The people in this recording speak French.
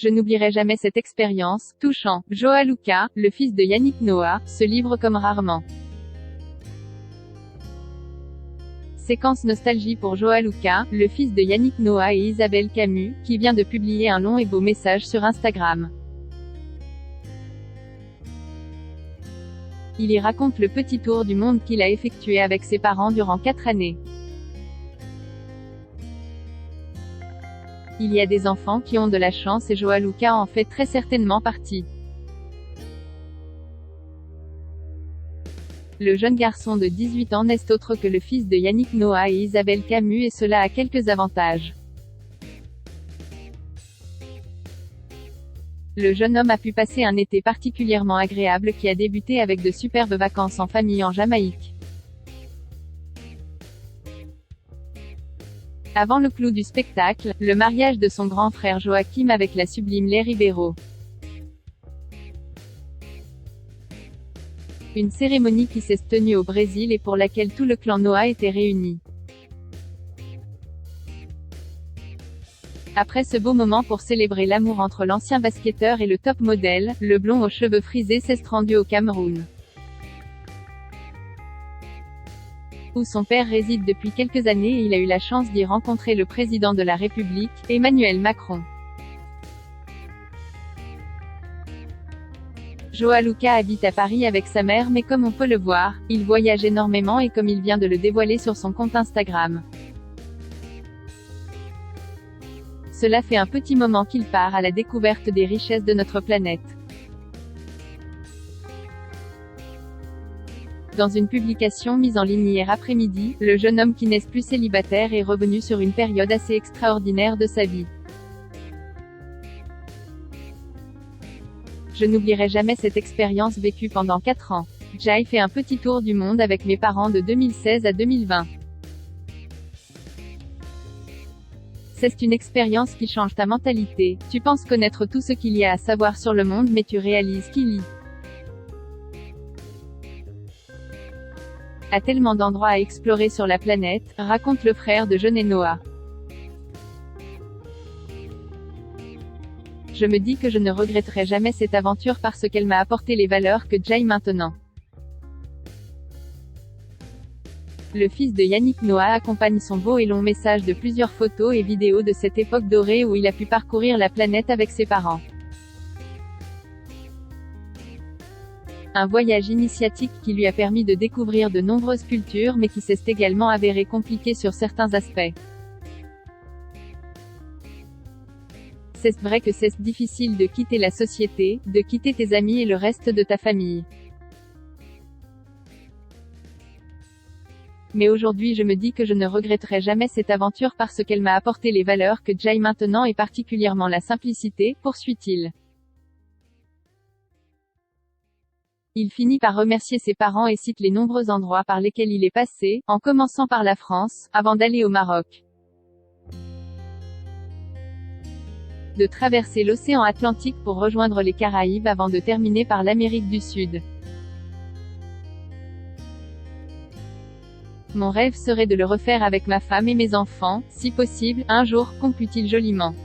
Je n'oublierai jamais cette expérience touchant. Joa Luca, le fils de Yannick Noah, se livre comme rarement. Séquence nostalgie pour Joa Luca, le fils de Yannick Noah et Isabelle Camus, qui vient de publier un long et beau message sur Instagram. Il y raconte le petit tour du monde qu'il a effectué avec ses parents durant 4 années. Il y a des enfants qui ont de la chance et Joa Luca en fait très certainement partie. Le jeune garçon de 18 ans n'est autre que le fils de Yannick Noah et Isabelle Camus et cela a quelques avantages. Le jeune homme a pu passer un été particulièrement agréable qui a débuté avec de superbes vacances en famille en Jamaïque. Avant le clou du spectacle, le mariage de son grand frère Joachim avec la sublime Ley Ribeiro. Une cérémonie qui s'est tenue au Brésil et pour laquelle tout le clan Noah était réuni. Après ce beau moment pour célébrer l'amour entre l'ancien basketteur et le top modèle, le blond aux cheveux frisés s'est rendu au Cameroun, où son père réside depuis quelques années et il a eu la chance d'y rencontrer le président de la République, Emmanuel Macron. Joa Luca habite à Paris avec sa mère mais comme on peut le voir, il voyage énormément et comme il vient de le dévoiler sur son compte Instagram. Cela fait un petit moment qu'il part à la découverte des richesses de notre planète. Dans une publication mise en ligne hier après-midi, le jeune homme qui n'est plus célibataire est revenu sur une période assez extraordinaire de sa vie. Je n'oublierai jamais cette expérience vécue pendant 4 ans. J'ai fait un petit tour du monde avec mes parents de 2016 à 2020. C'est une expérience qui change ta mentalité. Tu penses connaître tout ce qu'il y a à savoir sur le monde mais tu réalises qu'il y a tellement d'endroits à explorer sur la planète, raconte le frère de Jeune Noah. Je me dis que je ne regretterai jamais cette aventure parce qu'elle m'a apporté les valeurs que j'ai maintenant. Le fils de Yannick Noah accompagne son beau et long message de plusieurs photos et vidéos de cette époque dorée où il a pu parcourir la planète avec ses parents. Un voyage initiatique qui lui a permis de découvrir de nombreuses cultures mais qui s'est également avéré compliqué sur certains aspects. C'est vrai que c'est difficile de quitter la société, de quitter tes amis et le reste de ta famille. Mais aujourd'hui je me dis que je ne regretterai jamais cette aventure parce qu'elle m'a apporté les valeurs que j'ai maintenant et particulièrement la simplicité, poursuit-il. Il finit par remercier ses parents et cite les nombreux endroits par lesquels il est passé, en commençant par la France, avant d'aller au Maroc. De traverser l'océan Atlantique pour rejoindre les Caraïbes avant de terminer par l'Amérique du Sud. Mon rêve serait de le refaire avec ma femme et mes enfants, si possible, un jour, conclut-il joliment.